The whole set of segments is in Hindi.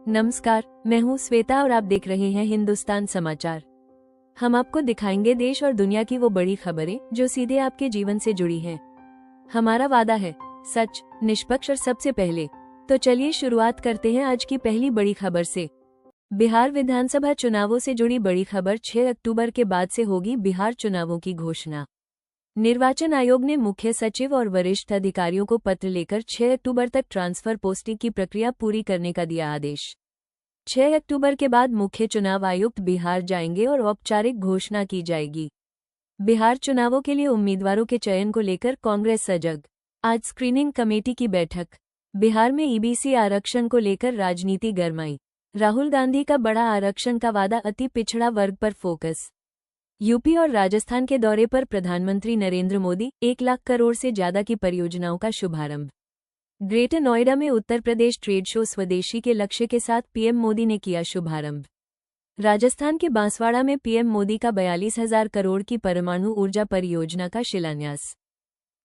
नमस्कार, मैं हूँ श्वेता और आप देख रहे हैं हिंदुस्तान समाचार। हम आपको दिखाएंगे देश और दुनिया की वो बड़ी खबरें जो सीधे आपके जीवन से जुड़ी हैं। हमारा वादा है सच, निष्पक्ष और सबसे पहले। तो चलिए शुरुआत करते हैं आज की पहली बड़ी खबर से। बिहार विधानसभा चुनावों से जुड़ी बड़ी खबर। 6 अक्टूबर के बाद से होगी बिहार चुनावों की घोषणा। निर्वाचन आयोग ने मुख्य सचिव और वरिष्ठ अधिकारियों को पत्र लेकर 6 अक्टूबर तक ट्रांसफर पोस्टिंग की प्रक्रिया पूरी करने का दिया आदेश। 6 अक्टूबर के बाद मुख्य चुनाव आयुक्त बिहार जाएंगे और औपचारिक घोषणा की जाएगी। बिहार चुनावों के लिए उम्मीदवारों के चयन को लेकर कांग्रेस सजग। आज स्क्रीनिंग कमेटी की बैठक। बिहार में ईबीसी आरक्षण को लेकर राजनीति गरमाई। राहुल गांधी का बड़ा आरक्षण का वादा, अति पिछड़ा वर्ग पर फोकस। यूपी और राजस्थान के दौरे पर प्रधानमंत्री नरेंद्र मोदी। 1 लाख करोड़ से ज्यादा की परियोजनाओं का शुभारंभ। ग्रेटर नोएडा में उत्तर प्रदेश ट्रेड शो स्वदेशी के लक्ष्य के साथ पीएम मोदी ने किया शुभारंभ। राजस्थान के बांसवाड़ा में पीएम मोदी का 42,000 करोड़ की परमाणु ऊर्जा परियोजना का शिलान्यास।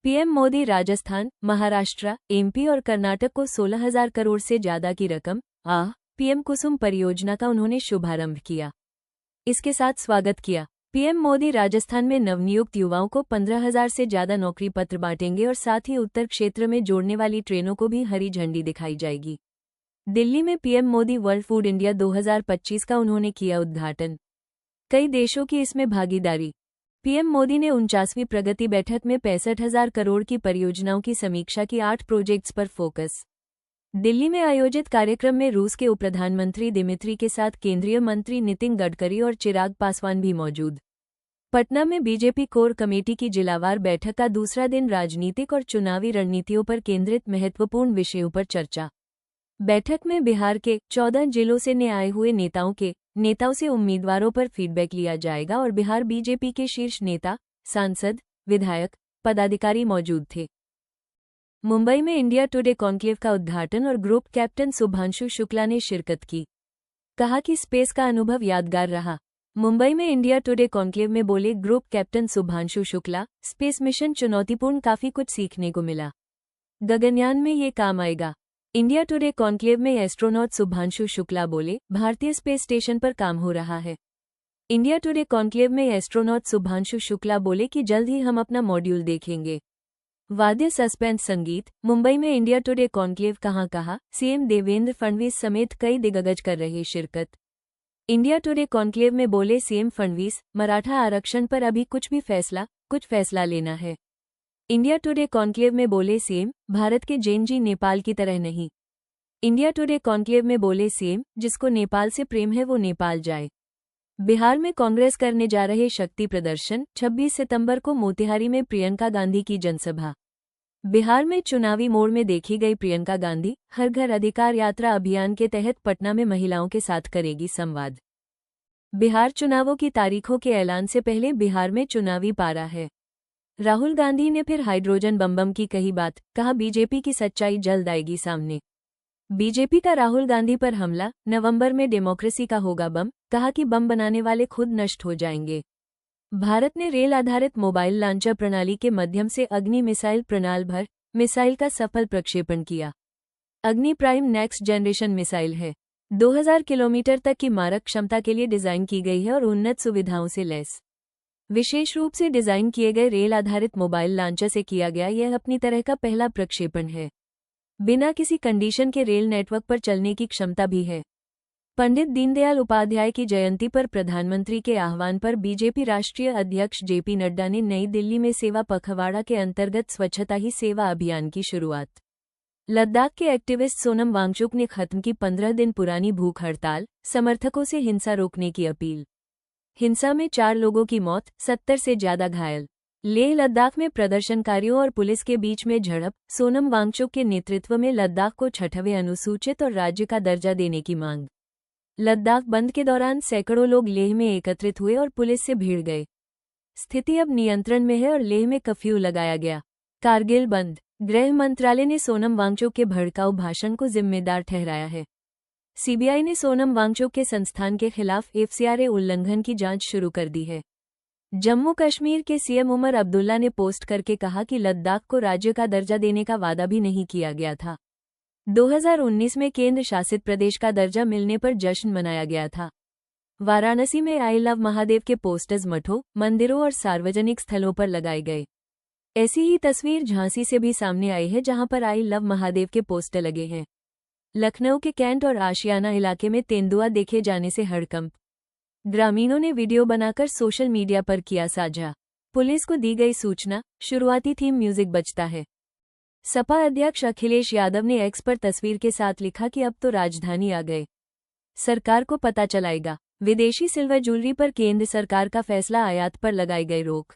पीएम मोदी राजस्थान, महाराष्ट्र, एमपी और कर्नाटक को 16,000 करोड़ से ज्यादा की रकम पीएम कुसुम परियोजना का उन्होंने शुभारंभ किया। इसके साथ स्वागत किया। पीएम मोदी राजस्थान में नवनियुक्त युवाओं को 15,000 से ज्यादा नौकरी पत्र बांटेंगे और साथ ही उत्तर क्षेत्र में जोड़ने वाली ट्रेनों को भी हरी झंडी दिखाई जाएगी। दिल्ली में PM Modi world food India 2025 का उन्होंने किया उद्घाटन। कई देशों की इसमें भागीदारी। पीएम मोदी ने 49वीं प्रगति बैठक में 65,000 करोड़ की परियोजनाओं की समीक्षा की। 8 प्रोजेक्ट्स पर फोकस। दिल्ली में आयोजित कार्यक्रम में रूस के उपप्रधानमंत्री दिमित्री के साथ केंद्रीय मंत्री नितिन गडकरी और चिराग पासवान भी मौजूद। पटना में बीजेपी कोर कमेटी की जिलावार बैठक का दूसरा दिन। राजनीतिक और चुनावी रणनीतियों पर केंद्रित महत्वपूर्ण विषयों पर चर्चा। बैठक में बिहार के 14 जिलों से आए हुए नेताओं से उम्मीदवारों पर फीडबैक लिया जाएगा और बिहार बीजेपी के शीर्ष नेता, सांसद, विधायक, पदाधिकारी मौजूद थे। मुंबई में इंडिया टुडे कॉन्क्लेव का उद्घाटन और ग्रुप कैप्टन शुभांशु शुक्ला ने शिरकत की। कहा कि स्पेस का अनुभव यादगार रहा। मुंबई में इंडिया टुडे कॉन्क्लेव में बोले group captain Shubhanshu Shukla, space mission चुनौतीपूर्ण, काफी कुछ सीखने को मिला। गगनयान में ये काम आएगा। इंडिया टुडे कॉन्क्लेव में एस्ट्रोनॉट शुभांशु शुक्ला बोले, भारतीय स्पेस स्टेशन पर काम हो रहा है। इंडिया टुडे कॉन्क्लेव में एस्ट्रोनॉट शुभांशु शुक्ला बोले कि जल्द ही हम अपना मॉड्यूल देखेंगे। वाद्य सस्पेंस संगीत। मुंबई में इंडिया टुडे कॉन्क्लेव कहा सीएम देवेंद्र फडणवीस समेत कई दिग्गज कर रहे शिरकत। इंडिया टुडे कॉन्क्लेव में बोले सीएम फडणवीस, मराठा आरक्षण पर अभी कुछ फैसला लेना है। इंडिया टुडे कॉन्क्लेव में बोले सीएम, भारत के जैन जी नेपाल की तरह नहीं। इंडिया टुडे कॉन्क्लेव में बोले सीएम, जिसको नेपाल से प्रेम है वो नेपाल जाए। बिहार में कांग्रेस करने जा रहे शक्ति प्रदर्शन। 26 सितंबर को मोतिहारी में प्रियंका गांधी की जनसभा। बिहार में चुनावी मोड़ में देखी गई प्रियंका गांधी हर घर अधिकार यात्रा अभियान के तहत पटना में महिलाओं के साथ करेगी संवाद। बिहार चुनावों की तारीखों के ऐलान से पहले बिहार में चुनावी पारा है। राहुल गांधी ने फिर हाइड्रोजन बम की कही बात। कहा बीजेपी की सच्चाई जल्द आएगी सामने। बीजेपी का राहुल गांधी पर हमला। नवंबर में डेमोक्रेसी का होगा बम। कहा कि बम बनाने वाले खुद नष्ट हो जाएंगे। भारत ने रेल आधारित मोबाइल लॉन्चर प्रणाली के माध्यम से अग्नि मिसाइल का सफल प्रक्षेपण किया। अग्नि प्राइम नेक्स्ट जनरेशन मिसाइल है। 2000 किलोमीटर तक की मारक क्षमता के लिए डिजाइन की गई है और उन्नत सुविधाओं से लैस। विशेष रूप से डिजाइन किए गए रेल आधारित मोबाइल लॉन्चर से किया गया यह अपनी तरह का पहला प्रक्षेपण है। बिना किसी कंडीशन के रेल नेटवर्क पर चलने की क्षमता भी है। पंडित दीनदयाल उपाध्याय की जयंती पर प्रधानमंत्री के आह्वान पर बीजेपी राष्ट्रीय अध्यक्ष जेपी नड्डा ने नई दिल्ली में सेवा पखवाड़ा के अंतर्गत स्वच्छता ही सेवा अभियान की शुरुआत। लद्दाख के एक्टिविस्ट सोनम वांगचुक ने खत्म की 15 दिन पुरानी भूख हड़ताल। समर्थकों से हिंसा रोकने की अपील। हिंसा में 4 लोगों की मौत, 70 से ज्यादा घायल। लेह लद्दाख में प्रदर्शनकारियों और पुलिस के बीच में झड़प। सोनम वांगचुक के नेतृत्व में लद्दाख को 6वें अनुसूचित और राज्य का दर्जा देने की मांग। लद्दाख बंद के दौरान सैकड़ों लोग लेह में एकत्रित हुए और पुलिस से भिड़ गए। स्थिति अब नियंत्रण में है और लेह में कर्फ्यू लगाया गया। कारगिल बंद। गृह मंत्रालय ने सोनम वांगचुक के भड़काऊ भाषण को जिम्मेदार ठहराया है। सीबीआई ने सोनम वांगचुक के संस्थान के खिलाफ एफसीआरए उल्लंघन की जांच शुरू कर दी है। जम्मू कश्मीर के सीएम उमर अब्दुल्ला ने पोस्ट करके कहा कि लद्दाख को राज्य का दर्जा देने का वादा भी नहीं किया गया था। 2019 में केंद्र शासित प्रदेश का दर्जा मिलने पर जश्न मनाया गया था। वाराणसी में आई लव महादेव के पोस्टर्स मठों, मंदिरों और सार्वजनिक स्थलों पर लगाए गए। ऐसी ही तस्वीर झांसी से भी सामने आई है, जहां पर आई लव महादेव के पोस्टर लगे हैं। लखनऊ के कैंट और आशियाना इलाके में तेंदुआ देखे जाने से हड़कंप। ग्रामीणों ने वीडियो बनाकर सोशल मीडिया पर किया साझा। पुलिस को दी गई सूचना, शुरुआती थीम म्यूजिक बजता है। सपा अध्यक्ष अखिलेश यादव ने एक्स पर तस्वीर के साथ लिखा कि अब तो राजधानी आ गए, सरकार को पता चलाएगा। विदेशी सिल्वर ज्वेलरी पर केंद्र सरकार का फैसला, आयात पर लगाई गई रोक।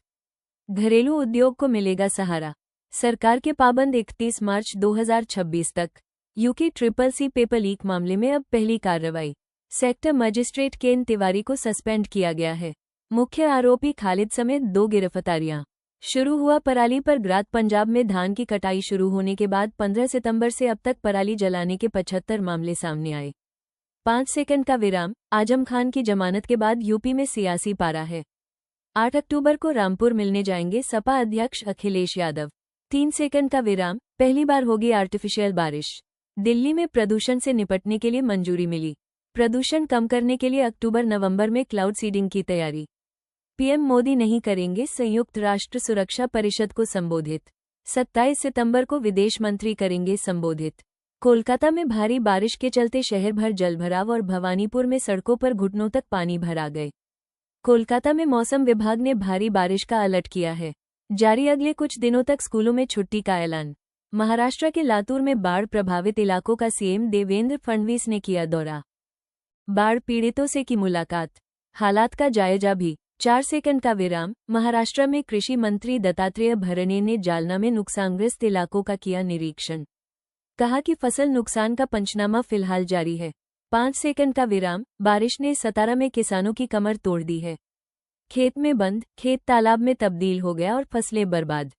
घरेलू उद्योग को मिलेगा सहारा, सरकार के पाबंद 31 मार्च 2026 तक। यूके CCC पेपर लीक मामले में अब पहली कार्रवाई, सेक्टर मजिस्ट्रेट केन तिवारी को सस्पेंड किया गया है। मुख्य आरोपी खालिद समेत 2 गिरफ्तारियां। शुरू हुआ पराली पर ग्रात। पंजाब में धान की कटाई शुरू होने के बाद 15 सितंबर से अब तक पराली जलाने के 75 मामले सामने आए। 5 सेकंड का विराम। आजम खान की जमानत के बाद यूपी में सियासी पारा है। 8 अक्टूबर को रामपुर मिलने जाएंगे सपा अध्यक्ष अखिलेश यादव। 3 सेकंड का विराम। पहली बार होगी आर्टिफिशियल बारिश। दिल्ली में प्रदूषण से निपटने के लिए मंजूरी मिली। प्रदूषण कम करने के लिए अक्टूबर-नवंबर में क्लाउड सीडिंग की तैयारी। पीएम मोदी नहीं करेंगे संयुक्त राष्ट्र सुरक्षा परिषद को संबोधित। 27 सितंबर को विदेश मंत्री करेंगे संबोधित। कोलकाता में भारी बारिश के चलते शहर भर जलभराव और भवानीपुर में सड़कों पर घुटनों तक पानी भर आ गए। कोलकाता में मौसम विभाग ने भारी बारिश का अलर्ट किया है। जारी अगले कुछ दिनों तक स्कूलों में छुट्टी का ऐलान। महाराष्ट्र के लातूर में बाढ़ प्रभावित इलाकों का सीएम देवेंद्र फडणवीस ने किया दौरा। बाढ़ पीड़ितों से की मुलाकात, हालात का जायजा भी। 4 सेकंड का विराम। महाराष्ट्र में कृषि मंत्री दत्तात्रेय भरणे ने जालना में नुकसानग्रस्त इलाकों का किया निरीक्षण। कहा कि फसल नुकसान का पंचनामा फिलहाल जारी है। 5 सेकंड का विराम। बारिश ने सतारा में किसानों की कमर तोड़ दी है। खेत में बंद, खेत तालाब में तब्दील हो गया और फसलें बर्बाद।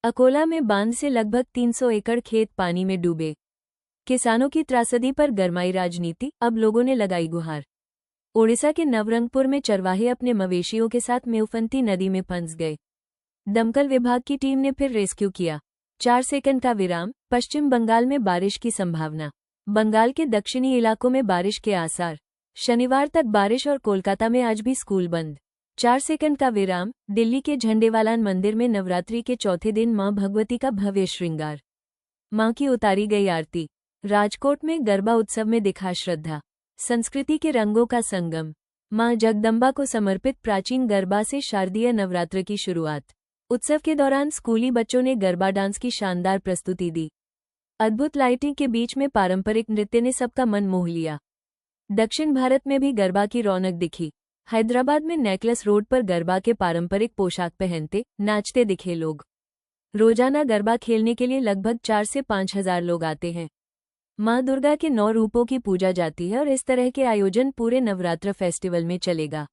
अकोला में बांध से लगभग 300 एकड़ खेत पानी में डूबे। किसानों की त्रासदी पर गरमाई राजनीति, अब लोगों ने लगाई गुहार। ओडिशा के नवरंगपुर में चरवाहे अपने मवेशियों के साथ मेवफंती नदी में फंस गए। दमकल विभाग की टीम ने फिर रेस्क्यू किया। 4 सेकंड का विराम। पश्चिम बंगाल में बारिश की संभावना। बंगाल के दक्षिणी इलाकों में बारिश के आसार। शनिवार तक बारिश और कोलकाता में आज भी स्कूल बंद। 4 सेकंड का विराम। दिल्ली के झंडेवालान मंदिर में नवरात्रि के चौथे दिन मां भगवती का भव्य श्रृंगार। मां की उतारी गई आरती। राजकोट में गरबा उत्सव में दिखा श्रद्धा, संस्कृति के रंगों का संगम। मां जगदम्बा को समर्पित प्राचीन गरबा से शारदीय नवरात्र की शुरुआत। उत्सव के दौरान स्कूली बच्चों ने गरबा डांस की शानदार प्रस्तुति दी। अद्भुत लाइटिंग के बीच में पारंपरिक नृत्य ने सबका मन मोह लिया। दक्षिण भारत में भी गरबा की रौनक दिखी। हैदराबाद में नेकलेस रोड पर गरबा के पारंपरिक पोशाक पहनते नाचते दिखे लोग। रोजाना गरबा खेलने के लिए लगभग 4 से 5 हजार लोग आते हैं। मां दुर्गा के 9 रूपों की पूजा जाती है और इस तरह के आयोजन पूरे नवरात्र फेस्टिवल में चलेगा।